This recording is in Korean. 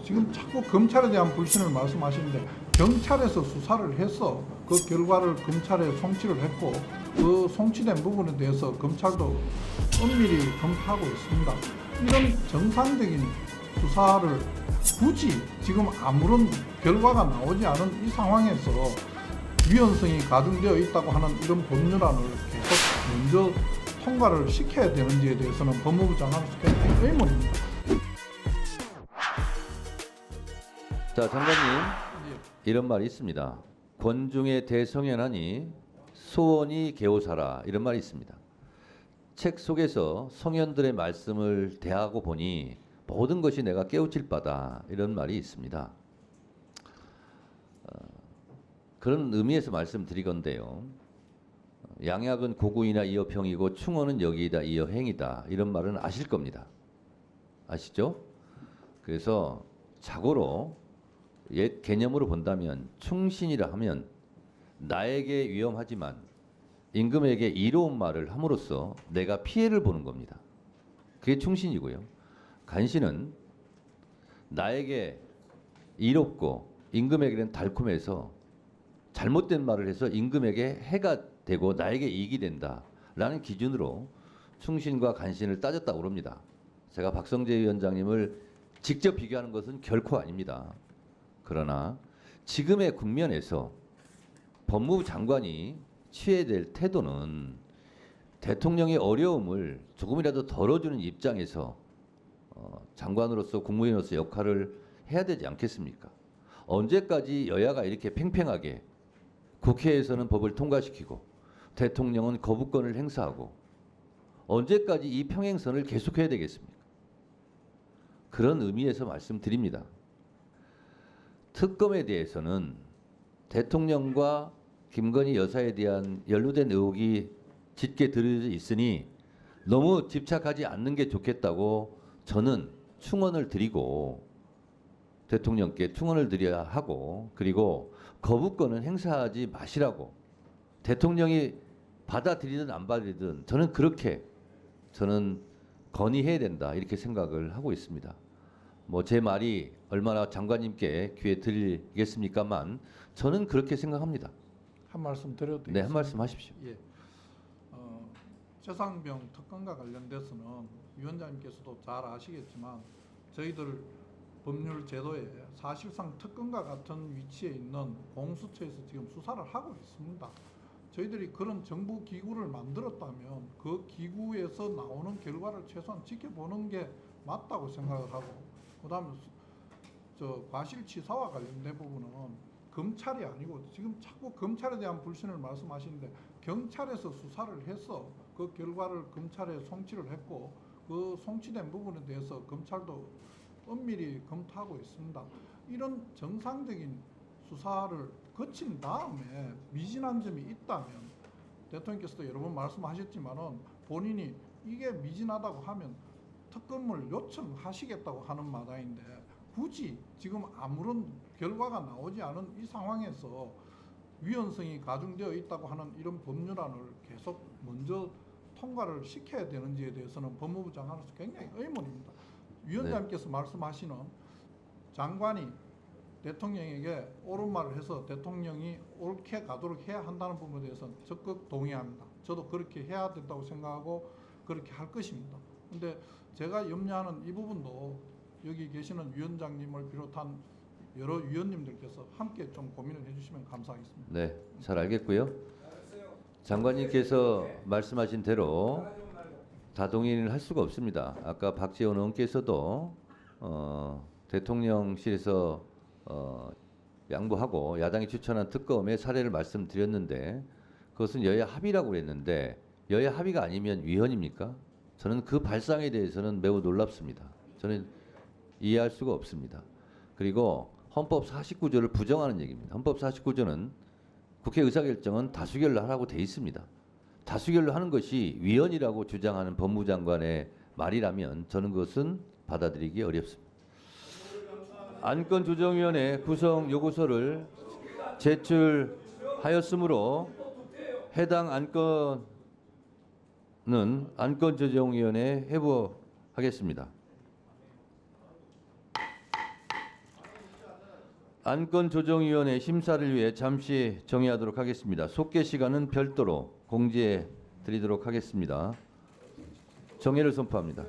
지금 자꾸 검찰에 대한 불신을 말씀하시는데 경찰에서 수사를 해서 그 결과를 검찰에 송치를 했고 그 송치된 부분에 대해서 검찰도 엄밀히 검토하고 있습니다. 이런 정상적인 수사를 굳이 지금 아무런 결과가 나오지 않은 이 상황에서 위헌성이 가중되어 있다고 하는 이런 법률안을 계속 먼저 통과를 시켜야 되는지에 대해서는 법무부 장관으로서 굉장히 의문입니다. 자, 장관님, 예. 이런 말이 있습니다. 권중의 대성현하니 소원이 개오사라, 이런 말이 있습니다. 책 속에서 성현들의 말씀을 대하고 보니 모든 것이 내가 깨우칠 바다, 이런 말이 있습니다. 그런 의미에서 말씀드리건데요. 양약은 고구이나 이어평이고 충언은 여기이다 이어행이다, 이런 말은 아실 겁니다. 아시죠? 그래서 자고로 옛 개념으로 본다면 충신이라 하면 나에게 위험하지만 임금에게 이로운 말을 함으로써 내가 피해를 보는 겁니다. 그게 충신이고요. 간신은 나에게 이롭고 임금에게는 달콤해서 잘못된 말을 해서 임금에게 해가 되고 나에게 이익이 된다라는 기준으로 충신과 간신을 따졌다고 그럽니다. 제가 박성재 위원장님을 직접 비교하는 것은 결코 아닙니다. 그러나 지금의 국면에서 법무부 장관이 취해야 될 태도는 대통령의 어려움을 조금이라도 덜어주는 입장에서 장관으로서 국무위원으로서 역할을 해야 되지 않겠습니까? 언제까지 여야가 이렇게 팽팽하게 국회에서는 법을 통과시키고 대통령은 거부권을 행사하고 언제까지 이 평행선을 계속해야 되겠습니까? 그런 의미에서 말씀드립니다. 특검에 대해서는 대통령과 김건희 여사에 대한 연루된 의혹이 짙게 들여져 있으니 너무 집착하지 않는 게 좋겠다고 저는 충언을 드리고 대통령께 충언을 드려야 하고 그리고 거부권은 행사하지 마시라고 대통령이 받아들이든 안 받아들이든 저는 건의해야 된다 이렇게 생각을 하고 있습니다. 뭐 제 말이 얼마나 장관님께 귀에 들리겠습니까만 저는 그렇게 생각합니다. 한 말씀 드려도 되겠습니까? 네, 한 말씀 하십시오. 예. 최상병 특검과 관련돼서는 위원장님께서도 잘 아시겠지만 저희들 법률 제도에 사실상 특검과 같은 위치에 있는 공수처에서 지금 수사를 하고 있습니다. 저희들이 그런 정부 기구를 만들었다면 그 기구에서 나오는 결과를 최소한 지켜보는 게 맞다고 생각을 하고 그다음에 과실치사와 관련된 부분은 검찰이 아니고 지금 자꾸 검찰에 대한 불신을 말씀하시는데 경찰에서 수사를 해서 그 결과를 검찰에 송치를 했고 그 송치된 부분에 대해서 검찰도 엄밀히 검토하고 있습니다. 이런 정상적인 수사를 거친 다음에 미진한 점이 있다면 대통령께서도 여러 번 말씀하셨지만은 본인이 이게 미진하다고 하면 특검을 요청하시겠다고 하는 마당인데 굳이 지금 아무런 결과가 나오지 않은 이 상황에서 위헌성이 가중되어 있다고 하는 이런 법률안을 계속 먼저 통과를 시켜야 되는지에 대해서는 법무부 장관으로서 굉장히 의문입니다. 위원장님께서 말씀하시는 장관이 대통령에게 옳은 말을 해서 대통령이 옳게 가도록 해야 한다는 부분에 대해서는 적극 동의합니다. 저도 그렇게 해야 된다고 생각하고 그렇게 할 것입니다. 근데 제가 염려하는 이 부분도 여기 계시는 위원장님을 비롯한 여러 위원님들께서 함께 좀 고민을 해주시면 감사하겠습니다. 네, 잘 알겠고요. 장관님께서 말씀하신 대로 다동의를 할 수가 없습니다. 아까 박지원 의원께서도 대통령실에서 양보하고 야당이 추천한 특검의 사례를 말씀드렸는데 그것은 여야 합의라고 그랬는데 여야 합의가 아니면 위헌입니까? 저는 그 발상에 대해서는 매우 놀랍습니다. 저는 이해할 수가 없습니다. 그리고 헌법 49조를 부정하는 얘기입니다. 헌법 49조는 국회 의사결정은 다수결로 하라고 돼 있습니다. 다수결로 하는 것이 위헌이라고 주장하는 법무부 장관의 말이라면 저는 그것은 받아들이기 어렵습니다. 안건조정위원회 구성 요구서를 제출하였으므로 해당 안건은 안건조정위원회에 회부하겠습니다. 안건조정위원회 심사를 위해 잠시 정의하도록 하겠습니다. 속개 시간은 별도로 공지해 드리도록 하겠습니다. 정의를 선포합니다.